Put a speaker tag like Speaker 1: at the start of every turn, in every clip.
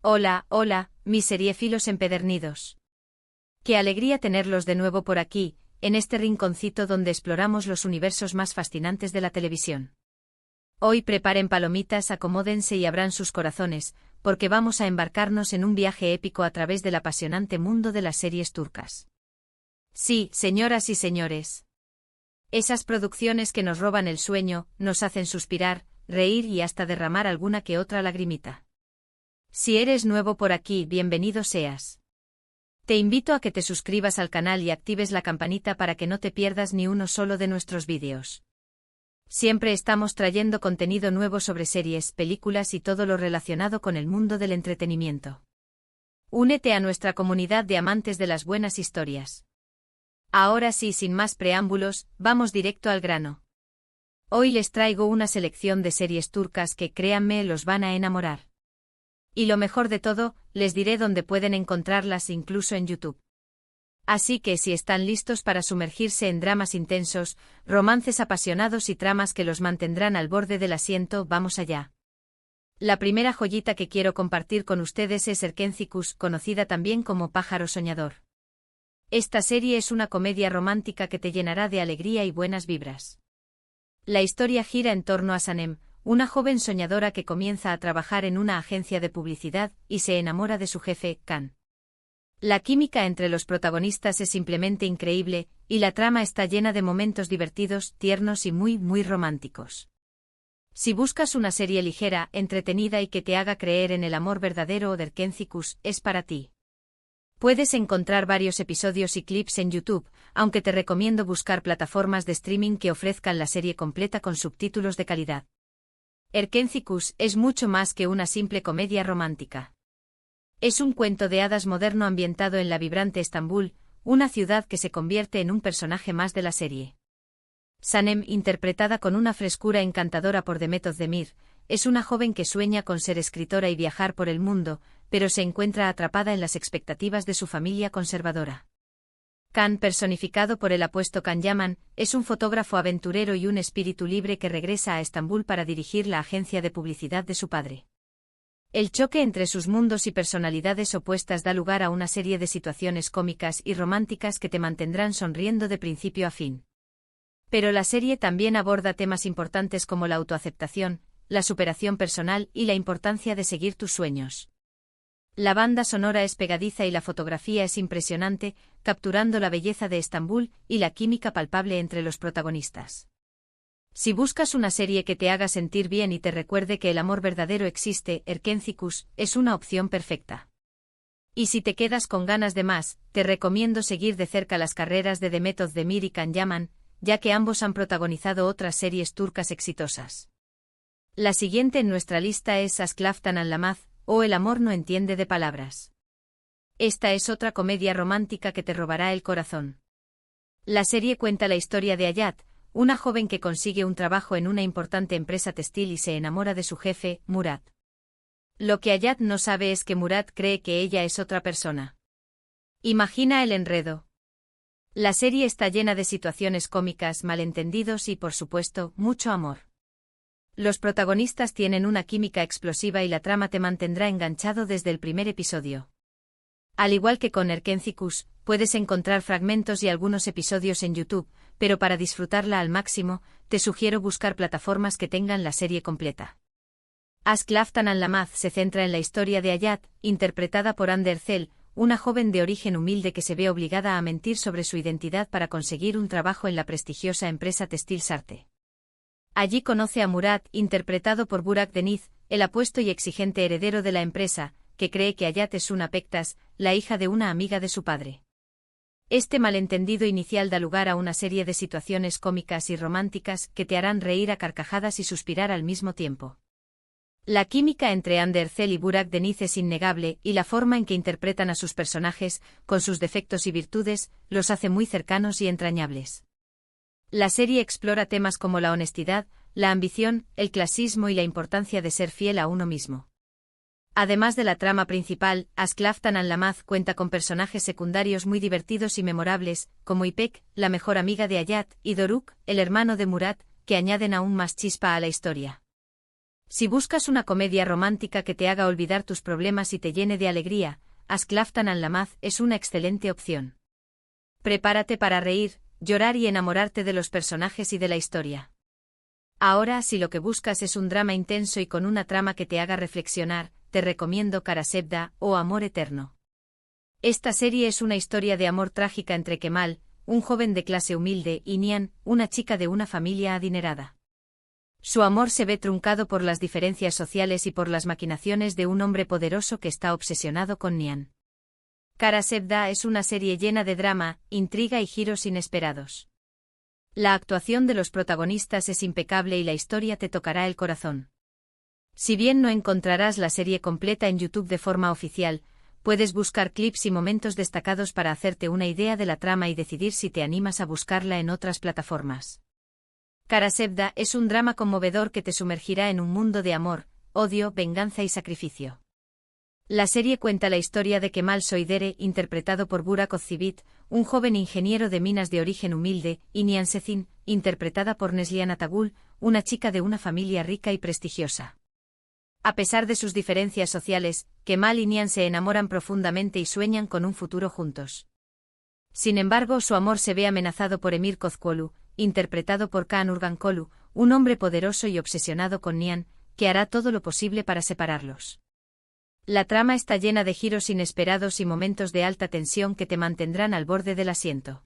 Speaker 1: Hola, hola, mis seriéfilos empedernidos. Qué alegría tenerlos de nuevo por aquí, en este rinconcito donde exploramos los universos más fascinantes de la televisión. Hoy preparen palomitas, acomódense y abran sus corazones, porque vamos a embarcarnos en un viaje épico a través del apasionante mundo de las series turcas. Sí, señoras y señores. Esas producciones que nos roban el sueño, nos hacen suspirar, reír y hasta derramar alguna que otra lagrimita. Si eres nuevo por aquí, bienvenido seas. Te invito a que te suscribas al canal y actives la campanita para que no te pierdas ni uno solo de nuestros vídeos. Siempre estamos trayendo contenido nuevo sobre series, películas y todo lo relacionado con el mundo del entretenimiento. Únete a nuestra comunidad de amantes de las buenas historias. Ahora sí, sin más preámbulos, vamos directo al grano. Hoy les traigo una selección de series turcas que, créanme, los van a enamorar. Y lo mejor de todo, les diré dónde pueden encontrarlas incluso en YouTube. Así que si están listos para sumergirse en dramas intensos, romances apasionados y tramas que los mantendrán al borde del asiento, vamos allá. La primera joyita que quiero compartir con ustedes es Erkencikus, conocida también como Pájaro Soñador. Esta serie es una comedia romántica que te llenará de alegría y buenas vibras. La historia gira en torno a Sanem, una joven soñadora que comienza a trabajar en una agencia de publicidad y se enamora de su jefe, Can. La química entre los protagonistas es simplemente increíble, y la trama está llena de momentos divertidos, tiernos y muy románticos. Si buscas una serie ligera, entretenida y que te haga creer en el amor verdadero de Erkencikus, es para ti. Puedes encontrar varios episodios y clips en YouTube, aunque te recomiendo buscar plataformas de streaming que ofrezcan la serie completa con subtítulos de calidad. Erkencikus es mucho más que una simple comedia romántica. Es un cuento de hadas moderno ambientado en la vibrante Estambul, una ciudad que se convierte en un personaje más de la serie. Sanem, interpretada con una frescura encantadora por Demet Özdemir, es una joven que sueña con ser escritora y viajar por el mundo, pero se encuentra atrapada en las expectativas de su familia conservadora. Can, personificado por el apuesto Can Yaman, es un fotógrafo aventurero y un espíritu libre que regresa a Estambul para dirigir la agencia de publicidad de su padre. El choque entre sus mundos y personalidades opuestas da lugar a una serie de situaciones cómicas y románticas que te mantendrán sonriendo de principio a fin. Pero la serie también aborda temas importantes como la autoaceptación, la superación personal y la importancia de seguir tus sueños. La banda sonora es pegadiza y la fotografía es impresionante, capturando la belleza de Estambul y la química palpable entre los protagonistas. Si buscas una serie que te haga sentir bien y te recuerde que el amor verdadero existe, Erkencikus es una opción perfecta. Y si te quedas con ganas de más, te recomiendo seguir de cerca las carreras de Demet Özdemir y Can Yaman, ya que ambos han protagonizado otras series turcas exitosas. La siguiente en nuestra lista es Aşk Laftan Anlamaz, o El amor no entiende de palabras. Esta es otra comedia romántica que te robará el corazón. La serie cuenta la historia de Hayat, una joven que consigue un trabajo en una importante empresa textil y se enamora de su jefe, Murat. Lo que Hayat no sabe es que Murat cree que ella es otra persona. Imagina el enredo. La serie está llena de situaciones cómicas, malentendidos y, por supuesto, mucho amor. Los protagonistas tienen una química explosiva y la trama te mantendrá enganchado desde el primer episodio. Al igual que con Erkencikus, puedes encontrar fragmentos y algunos episodios en YouTube, pero para disfrutarla al máximo, te sugiero buscar plataformas que tengan la serie completa. Aşk Laftan Anlamaz se centra en la historia de Hayat, interpretada por Hande Erçel, una joven de origen humilde que se ve obligada a mentir sobre su identidad para conseguir un trabajo en la prestigiosa empresa textil Sarte. Allí conoce a Murat, interpretado por Burak Deniz, el apuesto y exigente heredero de la empresa, que cree que Hayat es una Pektas, la hija de una amiga de su padre. Este malentendido inicial da lugar a una serie de situaciones cómicas y románticas que te harán reír a carcajadas y suspirar al mismo tiempo. La química entre Hande Erçel y Burak Deniz es innegable y la forma en que interpretan a sus personajes, con sus defectos y virtudes, los hace muy cercanos y entrañables. La serie explora temas como la honestidad, la ambición, el clasismo y la importancia de ser fiel a uno mismo. Además de la trama principal, Aşk Laftan Anlamaz cuenta con personajes secundarios muy divertidos y memorables, como İpek, la mejor amiga de Hayat, y Doruk, el hermano de Murat, que añaden aún más chispa a la historia. Si buscas una comedia romántica que te haga olvidar tus problemas y te llene de alegría, Ask Laftan and Lamaz es una excelente opción. Prepárate para reír, llorar y enamorarte de los personajes y de la historia. Ahora, si lo que buscas es un drama intenso y con una trama que te haga reflexionar, te recomiendo Kara Sevda o Amor Eterno. Esta serie es una historia de amor trágica entre Kemal, un joven de clase humilde, y Nihan, una chica de una familia adinerada. Su amor se ve truncado por las diferencias sociales y por las maquinaciones de un hombre poderoso que está obsesionado con Nihan. Kara Sevda es una serie llena de drama, intriga y giros inesperados. La actuación de los protagonistas es impecable y la historia te tocará el corazón. Si bien no encontrarás la serie completa en YouTube de forma oficial, puedes buscar clips y momentos destacados para hacerte una idea de la trama y decidir si te animas a buscarla en otras plataformas. Kara Sevda es un drama conmovedor que te sumergirá en un mundo de amor, odio, venganza y sacrificio. La serie cuenta la historia de Kemal Soydere, interpretado por Burak Özçivit, un joven ingeniero de minas de origen humilde, y Nihan Sezin, interpretada por Neslihan Atagul, una chica de una familia rica y prestigiosa. A pesar de sus diferencias sociales, Kemal y Nihan se enamoran profundamente y sueñan con un futuro juntos. Sin embargo, su amor se ve amenazado por Emir Kozkolu, interpretado por Kaan Urgankolu, un hombre poderoso y obsesionado con Nihan, que hará todo lo posible para separarlos. La trama está llena de giros inesperados y momentos de alta tensión que te mantendrán al borde del asiento.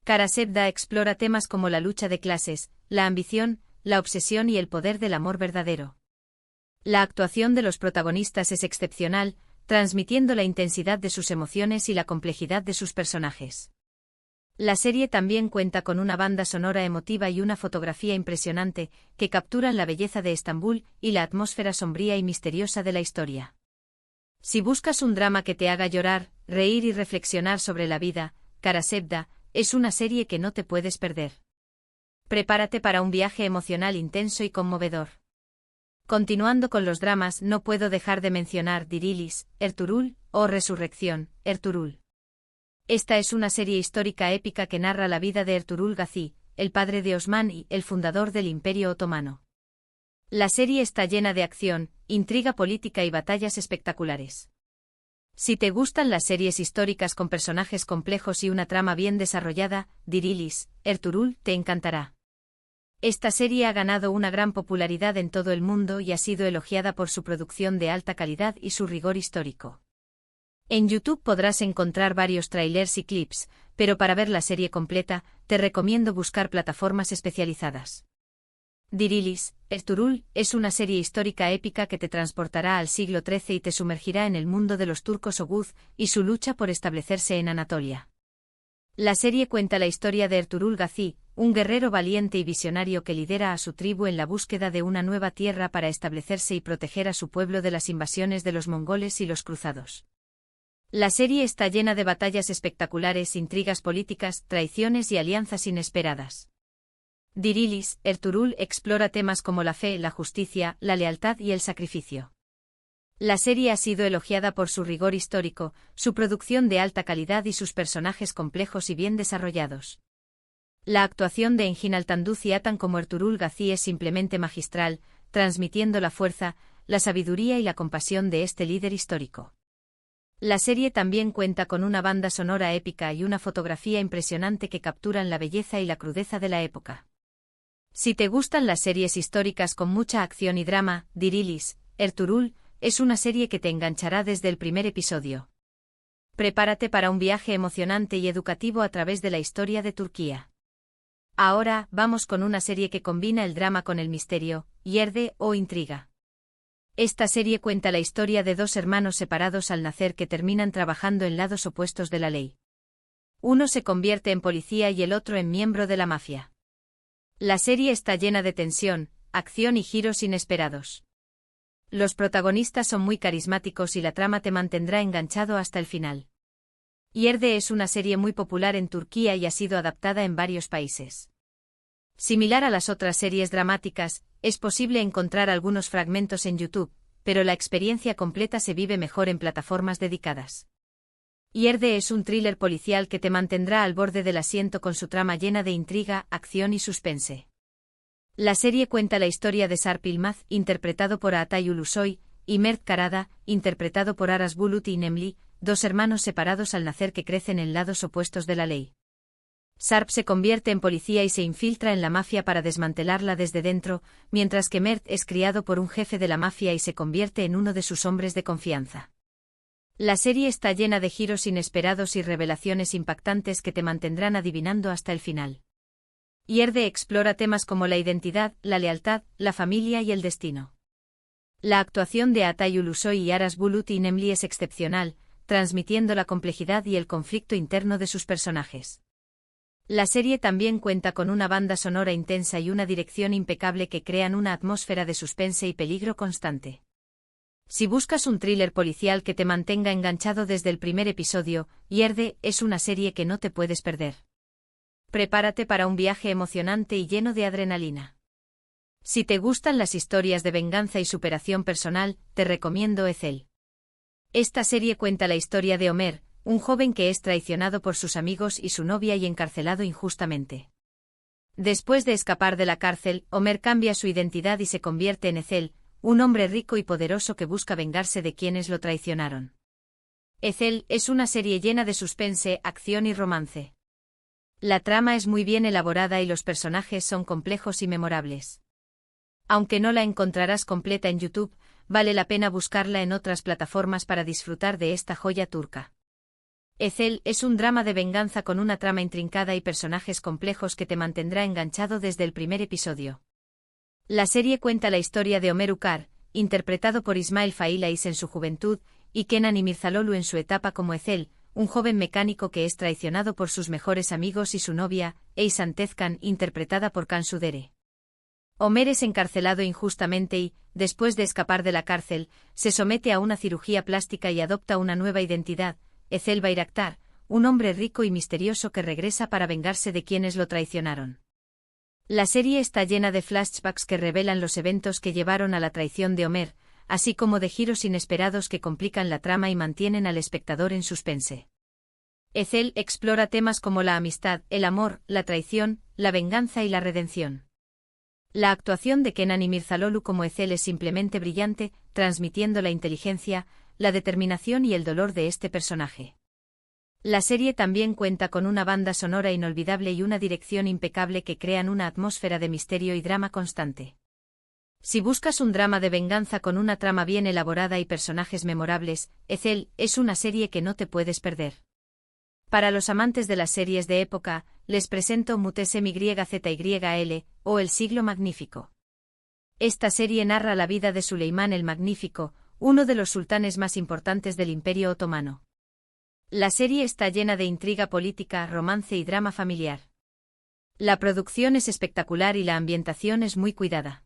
Speaker 1: Kara Sevda explora temas como la lucha de clases, la ambición, la obsesión y el poder del amor verdadero. La actuación de los protagonistas es excepcional, transmitiendo la intensidad de sus emociones y la complejidad de sus personajes. La serie también cuenta con una banda sonora emotiva y una fotografía impresionante, que capturan la belleza de Estambul y la atmósfera sombría y misteriosa de la historia. Si buscas un drama que te haga llorar, reír y reflexionar sobre la vida, Kara Sevda es una serie que no te puedes perder. Prepárate para un viaje emocional intenso y conmovedor. Continuando con los dramas, no puedo dejar de mencionar Dirilis, Ertuğrul, o Resurrección, Ertuğrul. Esta es una serie histórica épica que narra la vida de Ertuğrul Gazi, el padre de Osman y el fundador del Imperio Otomano. La serie está llena de acción, intriga política y batallas espectaculares. Si te gustan las series históricas con personajes complejos y una trama bien desarrollada, Dirilis, Ertuğrul te encantará. Esta serie ha ganado una gran popularidad en todo el mundo y ha sido elogiada por su producción de alta calidad y su rigor histórico. En YouTube podrás encontrar varios trailers y clips, pero para ver la serie completa, te recomiendo buscar plataformas especializadas. Dirilis, Ertuğrul, es una serie histórica épica que te transportará al siglo XIII y te sumergirá en el mundo de los turcos Oguz y su lucha por establecerse en Anatolia. La serie cuenta la historia de Ertuğrul Gazi, un guerrero valiente y visionario que lidera a su tribu en la búsqueda de una nueva tierra para establecerse y proteger a su pueblo de las invasiones de los mongoles y los cruzados. La serie está llena de batallas espectaculares, intrigas políticas, traiciones y alianzas inesperadas. Dirilis, Ertuğrul explora temas como la fe, la justicia, la lealtad y el sacrificio. La serie ha sido elogiada por su rigor histórico, su producción de alta calidad y sus personajes complejos y bien desarrollados. La actuación de Engin Altanduz y Atan como Ertuğrul Gazi es simplemente magistral, transmitiendo la fuerza, la sabiduría y la compasión de este líder histórico. La serie también cuenta con una banda sonora épica y una fotografía impresionante que capturan la belleza y la crudeza de la época. Si te gustan las series históricas con mucha acción y drama, Dirilis, Ertuğrul, es una serie que te enganchará desde el primer episodio. Prepárate para un viaje emocionante y educativo a través de la historia de Turquía. Ahora, vamos con una serie que combina el drama con el misterio, Yerde o intriga. Esta serie cuenta la historia de dos hermanos separados al nacer que terminan trabajando en lados opuestos de la ley. Uno se convierte en policía y el otro en miembro de la mafia. La serie está llena de tensión, acción y giros inesperados. Los protagonistas son muy carismáticos y la trama te mantendrá enganchado hasta el final. Yerde es una serie muy popular en Turquía y ha sido adaptada en varios países. Similar a las otras series dramáticas, es posible encontrar algunos fragmentos en YouTube, pero la experiencia completa se vive mejor en plataformas dedicadas. Yerde es un thriller policial que te mantendrá al borde del asiento con su trama llena de intriga, acción y suspense. La serie cuenta la historia de Sarp Yılmaz, interpretado por Atay Ulusoy, y Mert Karada, interpretado por Aras Bulut y Nemli, dos hermanos separados al nacer que crecen en lados opuestos de la ley. Sarp se convierte en policía y se infiltra en la mafia para desmantelarla desde dentro, mientras que Mert es criado por un jefe de la mafia y se convierte en uno de sus hombres de confianza. La serie está llena de giros inesperados y revelaciones impactantes que te mantendrán adivinando hasta el final. Yerde explora temas como la identidad, la lealtad, la familia y el destino. La actuación de Atay Ulusoy y Aras Bulut y Nemli es excepcional, transmitiendo la complejidad y el conflicto interno de sus personajes. La serie también cuenta con una banda sonora intensa y una dirección impecable que crean una atmósfera de suspense y peligro constante. Si buscas un thriller policial que te mantenga enganchado desde el primer episodio, Yerde es una serie que no te puedes perder. Prepárate para un viaje emocionante y lleno de adrenalina. Si te gustan las historias de venganza y superación personal, te recomiendo Ethel. Esta serie cuenta la historia de Homer, un joven que es traicionado por sus amigos y su novia y encarcelado injustamente. Después de escapar de la cárcel, Homer cambia su identidad y se convierte en Ethel, un hombre rico y poderoso que busca vengarse de quienes lo traicionaron. Ethel es una serie llena de suspense, acción y romance. La trama es muy bien elaborada y los personajes son complejos y memorables. Aunque no la encontrarás completa en YouTube, vale la pena buscarla en otras plataformas para disfrutar de esta joya turca. Ethel es un drama de venganza con una trama intrincada y personajes complejos que te mantendrá enganchado desde el primer episodio. La serie cuenta la historia de Homer Ukar, interpretado por Ismail Failais en su juventud, y Kenan İmirzalıoğlu en su etapa como Ethel, un joven mecánico que es traicionado por sus mejores amigos y su novia, Eysan Tezcan, interpretada por Cansu Dere. Homer es encarcelado injustamente y, después de escapar de la cárcel, se somete a una cirugía plástica y adopta una nueva identidad, Ethel Bayraktar, un hombre rico y misterioso que regresa para vengarse de quienes lo traicionaron. La serie está llena de flashbacks que revelan los eventos que llevaron a la traición de Homer, así como de giros inesperados que complican la trama y mantienen al espectador en suspense. Ethel explora temas como la amistad, el amor, la traición, la venganza y la redención. La actuación de Kenan İmirzalıoğlu como Ethel es simplemente brillante, transmitiendo la inteligencia, la determinación y el dolor de este personaje. La serie también cuenta con una banda sonora inolvidable y una dirección impecable que crean una atmósfera de misterio y drama constante. Si buscas un drama de venganza con una trama bien elaborada y personajes memorables, Ethel es una serie que no te puedes perder. Para los amantes de las series de época, les presento Mutesem YZYL, o El Siglo Magnífico. Esta serie narra la vida de Suleimán el Magnífico, uno de los sultanes más importantes del Imperio Otomano. La serie está llena de intriga política, romance y drama familiar. La producción es espectacular y la ambientación es muy cuidada.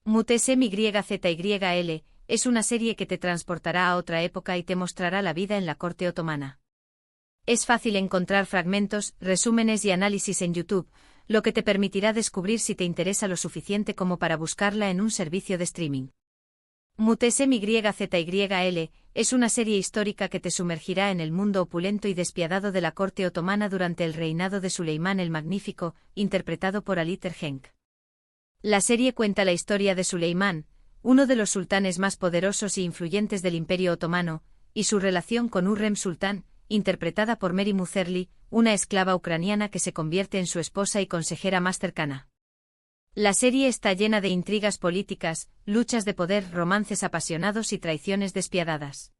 Speaker 1: Mutesem YZYL es una serie que te transportará a otra época y te mostrará la vida en la corte otomana. Es fácil encontrar fragmentos, resúmenes y análisis en YouTube, lo que te permitirá descubrir si te interesa lo suficiente como para buscarla en un servicio de streaming. Mutesem YZYL es una serie histórica que te sumergirá en el mundo opulento y despiadado de la corte otomana durante el reinado de Suleimán el Magnífico, interpretado por Ali Tergenk. La serie cuenta la historia de Suleimán, uno de los sultanes más poderosos y influyentes del Imperio Otomano, y su relación con Hürrem Sultán, interpretada por Mary Muzerli, una esclava ucraniana que se convierte en su esposa y consejera más cercana. La serie está llena de intrigas políticas, luchas de poder, romances apasionados y traiciones despiadadas.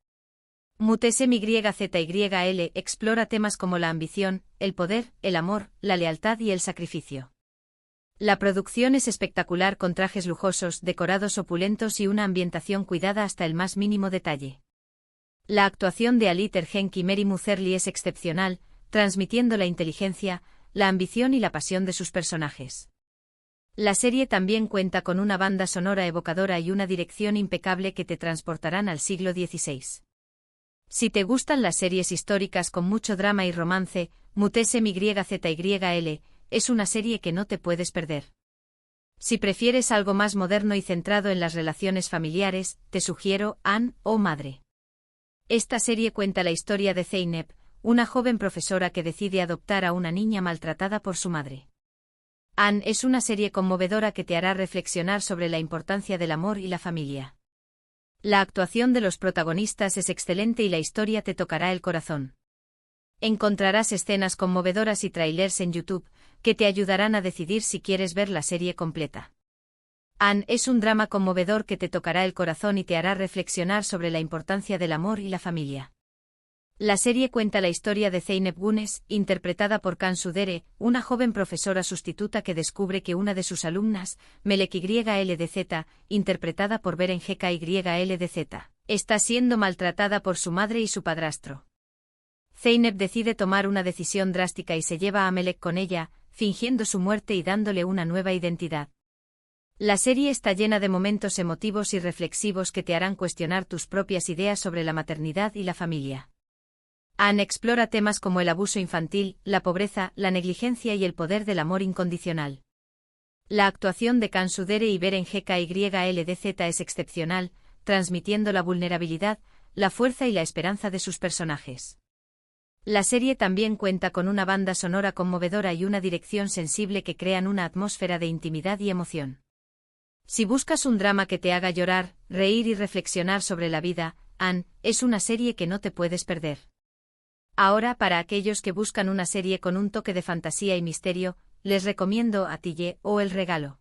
Speaker 1: Mutesem YZYL explora temas como la ambición, el poder, el amor, la lealtad y el sacrificio. La producción es espectacular con trajes lujosos, decorados opulentos y una ambientación cuidada hasta el más mínimo detalle. La actuación de Ali Tergenk y Mary Muzerli es excepcional, transmitiendo la inteligencia, la ambición y la pasión de sus personajes. La serie también cuenta con una banda sonora evocadora y una dirección impecable que te transportarán al siglo XVI. Si te gustan las series históricas con mucho drama y romance, Mutesem YZYL es una serie que no te puedes perder. Si prefieres algo más moderno y centrado en las relaciones familiares, te sugiero Anne o Madre. Esta serie cuenta la historia de Zeynep, una joven profesora que decide adoptar a una niña maltratada por su madre. Anne es una serie conmovedora que te hará reflexionar sobre la importancia del amor y la familia. La actuación de los protagonistas es excelente y la historia te tocará el corazón. Encontrarás escenas conmovedoras y trailers en YouTube que te ayudarán a decidir si quieres ver la serie completa. Anne es un drama conmovedor que te tocará el corazón y te hará reflexionar sobre la importancia del amor y la familia. La serie cuenta la historia de Zeynep Güneş, interpretada por Cansu Dere, una joven profesora sustituta que descubre que una de sus alumnas, Melek YLDZ, interpretada por Beren YLDZ, está siendo maltratada por su madre y su padrastro. Zeynep decide tomar una decisión drástica y se lleva a Melek con ella, fingiendo su muerte y dándole una nueva identidad. La serie está llena de momentos emotivos y reflexivos que te harán cuestionar tus propias ideas sobre la maternidad y la familia. Anne explora temas como el abuso infantil, la pobreza, la negligencia y el poder del amor incondicional. La actuación de Cansu Dere y Beren YLDZ es excepcional, transmitiendo la vulnerabilidad, la fuerza y la esperanza de sus personajes. La serie también cuenta con una banda sonora conmovedora y una dirección sensible que crean una atmósfera de intimidad y emoción. Si buscas un drama que te haga llorar, reír y reflexionar sobre la vida, Anne es una serie que no te puedes perder. Ahora, para aquellos que buscan una serie con un toque de fantasía y misterio, les recomiendo Atille o El Regalo.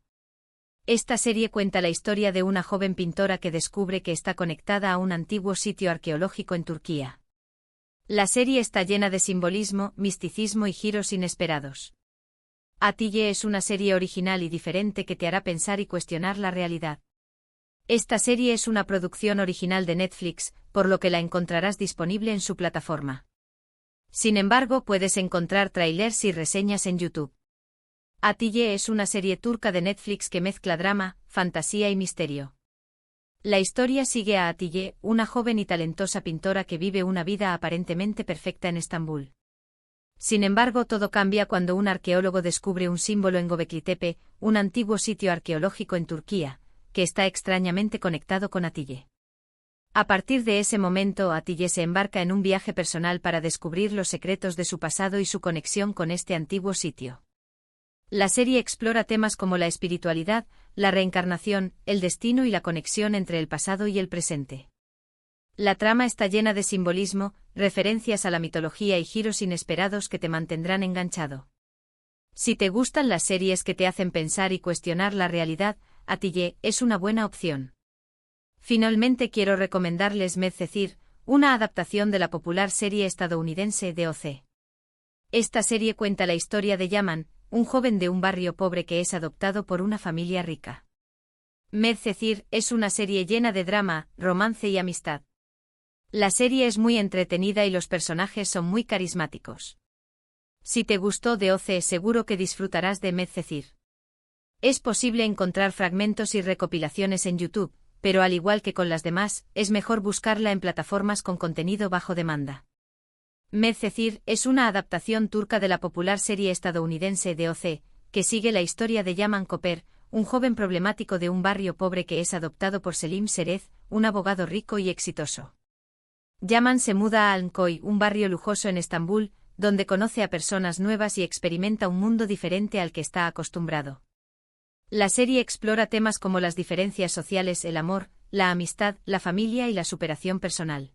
Speaker 1: Esta serie cuenta la historia de una joven pintora que descubre que está conectada a un antiguo sitio arqueológico en Turquía. La serie está llena de simbolismo, misticismo y giros inesperados. Atille es una serie original y diferente que te hará pensar y cuestionar la realidad. Esta serie es una producción original de Netflix, por lo que la encontrarás disponible en su plataforma. Sin embargo, puedes encontrar trailers y reseñas en YouTube. Atille es una serie turca de Netflix que mezcla drama, fantasía y misterio. La historia sigue a Atille, una joven y talentosa pintora que vive una vida aparentemente perfecta en Estambul. Sin embargo, todo cambia cuando un arqueólogo descubre un símbolo en Göbekli Tepe, un antiguo sitio arqueológico en Turquía, que está extrañamente conectado con Atille. A partir de ese momento, Atille se embarca en un viaje personal para descubrir los secretos de su pasado y su conexión con este antiguo sitio. La serie explora temas como la espiritualidad, la reencarnación, el destino y la conexión entre el pasado y el presente. La trama está llena de simbolismo, referencias a la mitología y giros inesperados que te mantendrán enganchado. Si te gustan las series que te hacen pensar y cuestionar la realidad, Atille es una buena opción. Finalmente quiero recomendarles Medcezir, una adaptación de la popular serie estadounidense DOC. Esta serie cuenta la historia de Yaman, un joven de un barrio pobre que es adoptado por una familia rica. Medcezir es una serie llena de drama, romance y amistad. La serie es muy entretenida y los personajes son muy carismáticos. Si te gustó DOC, seguro que disfrutarás de Medcezir. Es posible encontrar fragmentos y recopilaciones en YouTube, pero al igual que con las demás, es mejor buscarla en plataformas con contenido bajo demanda. Medcezir es una adaptación turca de la popular serie estadounidense DOC, que sigue la historia de Yaman Koper, un joven problemático de un barrio pobre que es adoptado por Selim Serez, un abogado rico y exitoso. Yaman se muda a Alnkoy, un barrio lujoso en Estambul, donde conoce a personas nuevas y experimenta un mundo diferente al que está acostumbrado. La serie explora temas como las diferencias sociales, el amor, la amistad, la familia y la superación personal.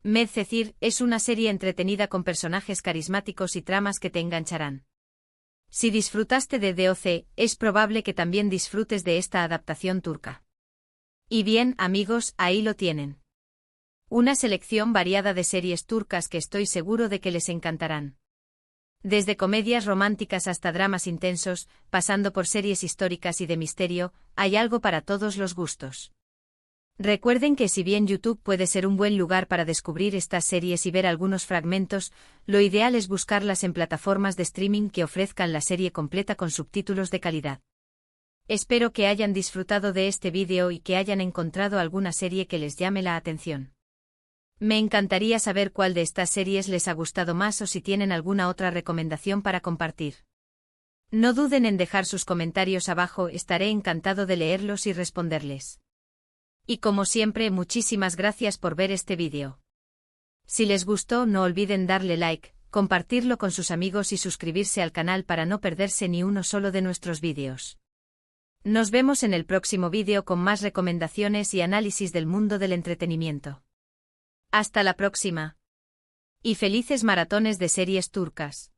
Speaker 1: Medcezir es una serie entretenida con personajes carismáticos y tramas que te engancharán. Si disfrutaste de DOC, es probable que también disfrutes de esta adaptación turca. Y bien, amigos, ahí lo tienen. Una selección variada de series turcas que estoy seguro de que les encantarán. Desde comedias románticas hasta dramas intensos, pasando por series históricas y de misterio, hay algo para todos los gustos. Recuerden que si bien YouTube puede ser un buen lugar para descubrir estas series y ver algunos fragmentos, lo ideal es buscarlas en plataformas de streaming que ofrezcan la serie completa con subtítulos de calidad. Espero que hayan disfrutado de este vídeo y que hayan encontrado alguna serie que les llame la atención. Me encantaría saber cuál de estas series les ha gustado más o si tienen alguna otra recomendación para compartir. No duden en dejar sus comentarios abajo, estaré encantado de leerlos y responderles. Y como siempre, muchísimas gracias por ver este vídeo. Si les gustó, no olviden darle like, compartirlo con sus amigos y suscribirse al canal para no perderse ni uno solo de nuestros vídeos. Nos vemos en el próximo vídeo con más recomendaciones y análisis del mundo del entretenimiento. Hasta la próxima. Y felices maratones de series turcas.